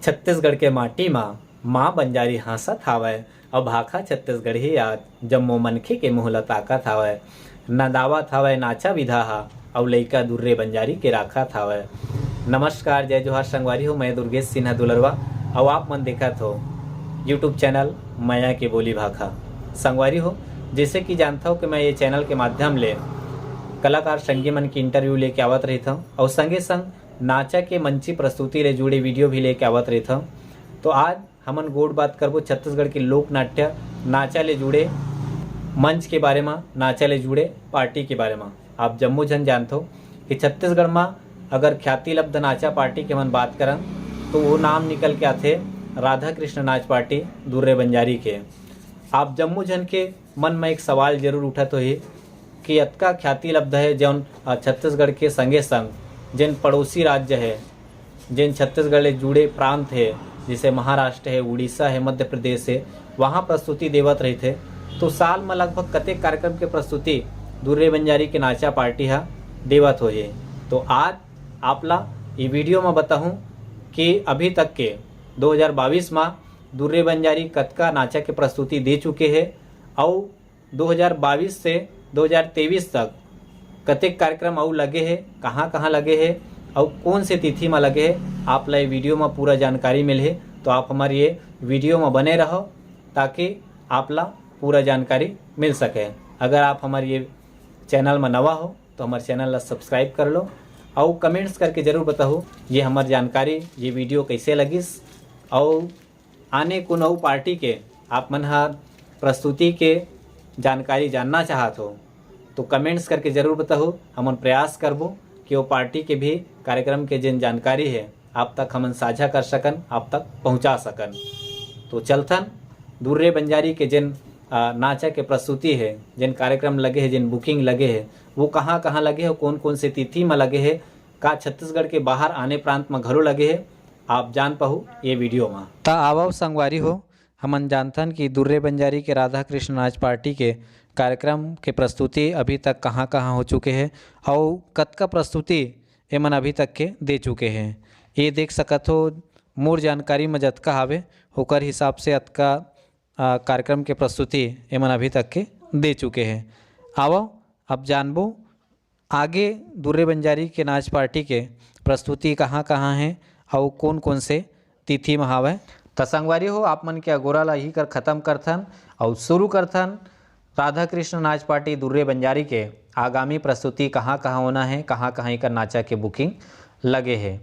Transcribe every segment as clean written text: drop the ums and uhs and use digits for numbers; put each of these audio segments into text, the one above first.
छत्तीसगढ़ के माटी माँ बंजारी हंसत हावय अउ भाखा छत्तीसगढ़ी याद जम्मो मनखे के मुँह ल ताकत हावय। नदावत हावय नाचा विधा हा अउ लइका दुर्रे बंजारी के राखत हावय। नमस्कार, जय जोहार संगवारी हो। मैं दुर्गेश सिन्हा दुलरवा और आप मन देखत हो यूट्यूब चैनल माया के बोली भाखा। संगवारी हो, जैसे कि जानता हो कि मैं ये चैनल के माध्यम ले कलाकार संगी मन की इंटरव्यू लेके आवत रहता हूँ और संगे संग नाचा के मंची प्रस्तुति ले जुड़े वीडियो भी लेके आवत रहता हूँ। तो आज हमन गोड़ बात करबो छत्तीसगढ़ के लोक नाट्य नाचा ले जुड़े मंच के बारे में, नाचा ले जुड़े पार्टी के बारे में। आप जम्मो जन जानते हो कि छत्तीसगढ़ में अगर ख्याति लब्ध नाचा पार्टी के मन बात करन तो वो नाम निकल के आते राधा कृष्ण नाच पार्टी दुर्रे बंजारी के। आप जम्मो जन के मन में एक सवाल जरूर उठा तो है कि अतका ख्याति लब्ध है जौन छत्तीसगढ़ के संगे संग जिन पड़ोसी राज्य है, जिन छत्तीसगढ़ ले जुड़े प्रांत है, जैसे महाराष्ट्र है, उड़ीसा है, मध्य प्रदेश है, वहाँ प्रस्तुति देवत रही थे। तो साल में लगभग कतेक कार्यक्रम के प्रस्तुति दुर्रे बंजारी के नाचा पार्टी हा देवत हो है। तो आज आपला ये वीडियो में बताऊँ कि अभी तक के 2022 में दुर्रे बंजारी कतका नाचा के प्रस्तुति दे चुके हैं और 2022 से 2023 तक कतेक कार्यक्रम और लगे हैं, कहाँ कहाँ लगे हैं और कौन से तिथि में लगे हैं। आप ला वीडियो में पूरा जानकारी मिले तो आप हमारे ये वीडियो में बने रहो ताकि आप ला पूरा जानकारी मिल सके। अगर आप हमारे ये चैनल में नवा हो तो हमारे चैनल ला सब्सक्राइब कर लो और कमेंट्स करके ज़रूर बताओ ये हमारी जानकारी, ये वीडियो कैसे लगिस और आने को नौ पार्टी के आप मन हर प्रस्तुति के जानकारी जानना चाहत हो तो कमेंट्स करके ज़रूर बताओ। हमन प्रयास करबो कि वो पार्टी के भी कार्यक्रम के जिन जानकारी है आप तक हमन साझा कर सकन, आप तक पहुंचा सकन। तो चलथन दुर्रे बंजारी के जिन नाचा के प्रस्तुति है, जिन कार्यक्रम लगे हैं, जिन बुकिंग लगे हैं, वो कहाँ कहाँ लगे हैं, कौन कौन से तिथि में लगे हैं, का छत्तीसगढ़ के बाहर आने प्रांत में घरों लगे हैं, आप जान पाहू ये वीडियो में। ता आवो संगवारी हो, हमन जानथन कि दुर्रे बंजारी के राधा कृष्ण नाच पार्टी के कार्यक्रम के प्रस्तुति अभी तक कहाँ कहाँ हो चुके हैं और कतका प्रस्तुति एमन अभी तक के दे चुके हैं। ये देख सकत हो मोर जानकारी में जतका हावे ओकर हिसाब से अतका कार्यक्रम के प्रस्तुति एमन अभी तक के दे चुके हैं। आओ अब जानबो आगे दुर्रे बंजारी के नाच पार्टी के प्रस्तुति कहाँ कहाँ हैं और कौन कौन से तिथि में हावे। तो संगवारी हो, आप मन के अगोरा ला ही कर ख़त्म करथन और शुरू करथन राधा कृष्ण नाच पार्टी दुर्रे बंजारी के आगामी प्रस्तुति कहाँ कहाँ होना है, कहाँ कहाँ कर नाचा के बुकिंग लगे है।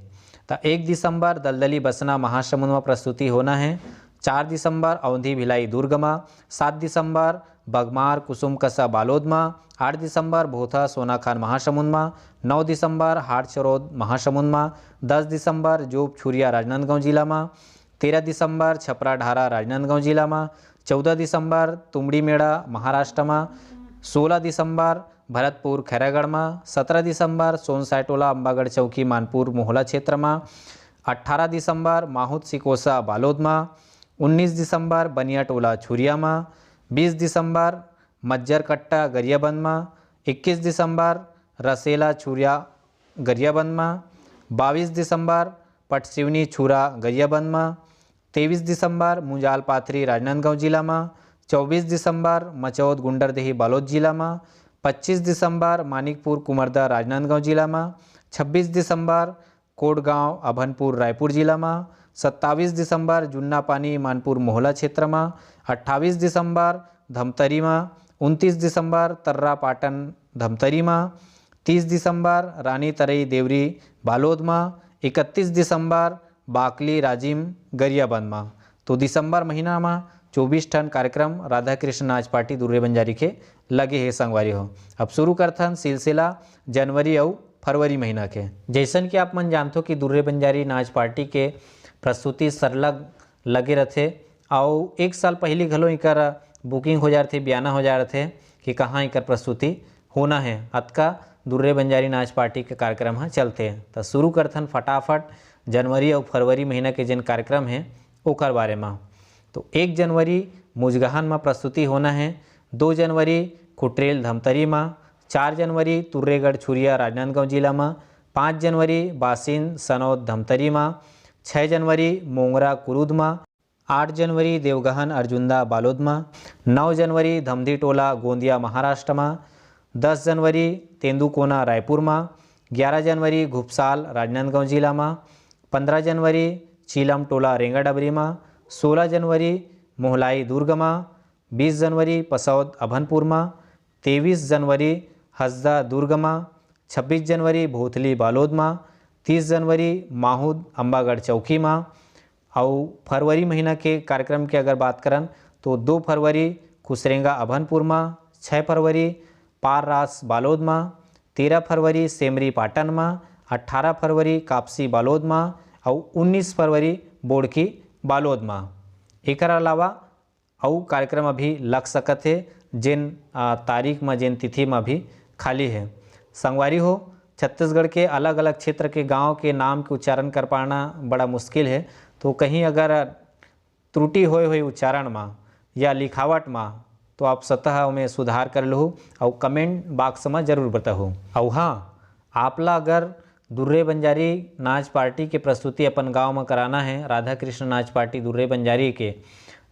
तो 1 दिसंबर दलदली बसना महासमुंद में प्रस्तुति होना है, 4 दिसंबर औंधी भिलाई दुर्ग में, 7 दिसंबर बगमार कुसुम कसा बालोद में, 8 दिसंबर भोथा सोनाखान महासमुंद में, 9 दिसंबर हाट चरौद महासमुंद में, 10 दिसंबर जोब छुरिया राजनांदगांव जिला में, 13 दिसंबर छपरा ढारा राजनांदगांव जिला में, 14 दिसंबर तुमड़ी मेड़ा महाराष्ट्र में, 16 दिसंबर भरतपुर खैरागढ़ में, 17 दिसंबर सोनसाय टोला अंबागढ़ चौकी मानपुर मोहला क्षेत्र में, 18 दिसंबर माहुत सिकोसा बालोद में, 19 दिसंबर बनिया टोला छुरिया में, 20 दिसंबर मज्जर कट्टा गरियाबंद में, 21 दिसंबर रसेला छुरिया गरियाबंद में, 22 दिसंबर पटसिवनी छुरा गरियाबंद में, 23 दिसंबर मुंजाल पाथरी राजनांदगांव जिला में, 24 दिसंबर मचौद गुंडरदेही बालोद जिला में, 25 दिसंबर मानिकपुर कुमरदा राजनांदगांव जिला में, 26 दिसंबर कोटगांव अभनपुर रायपुर जिला में, 27 दिसंबर जुन्नापानी मानपुर मोहला क्षेत्र में, 28 दिसंबर धमतरी में, 29 दिसंबर तर्रा पाटन धमतरी में, 30 दिसंबर रानी तरई देवरी बालोद में, 31 दिसंबर बाकली राजिम गरियाबंद में। तो दिसंबर महीना में 24 ठन कार्यक्रम राधा कृष्ण नाच पार्टी दुर्रे बंजारी के लगे है संगवारी हो। अब शुरू करथन सिलसिला जनवरी और फरवरी महीना के। जैसन कि आप मन जानते हो कि दुर्रे बंजारी नाच पार्टी के प्रस्तुति सरलग लगे रहते और एक साल पहले घलो इकर बुकिंग हो जा रहे थे, बयाना हो जा रहे थे कि कहाँ इकर प्रस्तुति होना है। अतका दुर्रे बंजारी नाच पार्टी के कार्यक्रम हाँ चलते हैं। तो शुरू करथन फटाफट जनवरी और फरवरी महीना के जिन कार्यक्रम हैं ओकर बारे में। तो 1 जनवरी मुजगहन में प्रस्तुति होना है, 2 जनवरी कुटरेल धमतरी में, 4 जनवरी तुर्रेगढ़ छुरिया राजनांदगांव जिला में, 5 जनवरी बासिन सनौद धमतरी में, 6 जनवरी मोंगरा कुरुद माँ, 8 जनवरी देवगहन अर्जुंदा बालोद माँ, 9 जनवरी धमधी टोला गोंदिया महाराष्ट्र माँ, 10 जनवरी तेंदुकोना रायपुर माँ, 11 जनवरी घुपसाल राजनांदगांव जिला माँ, 15 जनवरी चीलम टोला रेंगाडबरी माँ, 16 जनवरी मोहलाई दुर्ग माँ, 20 जनवरी पसौद अभनपुर माँ, 23 जनवरी हसदा दुर्ग माँ, 26 जनवरी भोथली बालोद माँ, 30 जनवरी माहूद अम्बागढ़ चौकी माँ। और फरवरी महीना के कार्यक्रम की अगर बात करें तो 2 फरवरी खुसरेंगा अभनपुर माँ, 6 फरवरी पार रास बालोद माँ, 13 फरवरी सेमरी पाटन माँ, 18 फरवरी कापसी बालोद माँ और 19 फरवरी बोड़की बालोद माँ। एक अलावा और कार्यक्रम अभी लग सकत है जिन तारीख में जिन तिथि में भी खाली है। संगवारी हो, छत्तीसगढ़ के अलग अलग क्षेत्र के गांव के नाम के उच्चारण कर पाना बड़ा मुश्किल है, तो कहीं अगर त्रुटि होए हुई उच्चारण में या लिखावट में तो आप स्वतः में सुधार कर लो और कमेंट बॉक्स में जरूर बताओ। और हाँ, आपला अगर दुर्रे बंजारी नाच पार्टी के प्रस्तुति अपन गांव में कराना है, राधा कृष्ण नाच पार्टी दुर्रे बंजारी के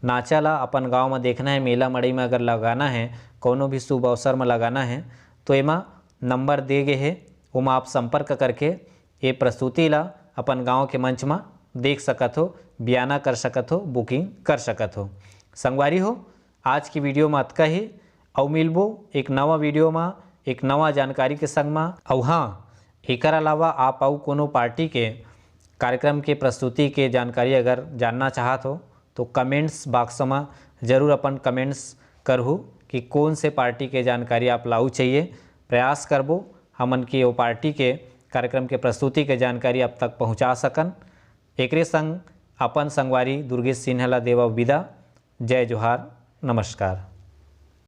नाचा ला अपन गांव में देखना है, मेला मड़ई में अगर लगाना है, कोनो भी शुभ अवसर में लगाना है, तो एमा नंबर दे गए है, उमा आप संपर्क करके ये प्रस्तुति ला अपन गांव के मंच में देख सकत हो, बयाना कर सकत हो, बुकिंग कर सकत हो। संगवारी हो, आज की वीडियो में अतका ही, और मिलबो एक नवा वीडियो में एक नवा जानकारी के संग में। और हाँ, एकर अलावा आप आउ कोनो पार्टी के कार्यक्रम के प्रस्तुति के जानकारी अगर जानना चाहत हो तो कमेंट्स बॉक्स में जरूर अपन कमेंट्स करहु कि कौन से पार्टी के जानकारी आप लाऊ चाहिए। प्रयास करबो हमन की वो पार्टी के कार्यक्रम के प्रस्तुति के जानकारी अब तक पहुंचा सकन। एकरे संग अपन संगवारी दुर्गेश सिन्हा ला देवा विदा। जय जोहार, नमस्कार।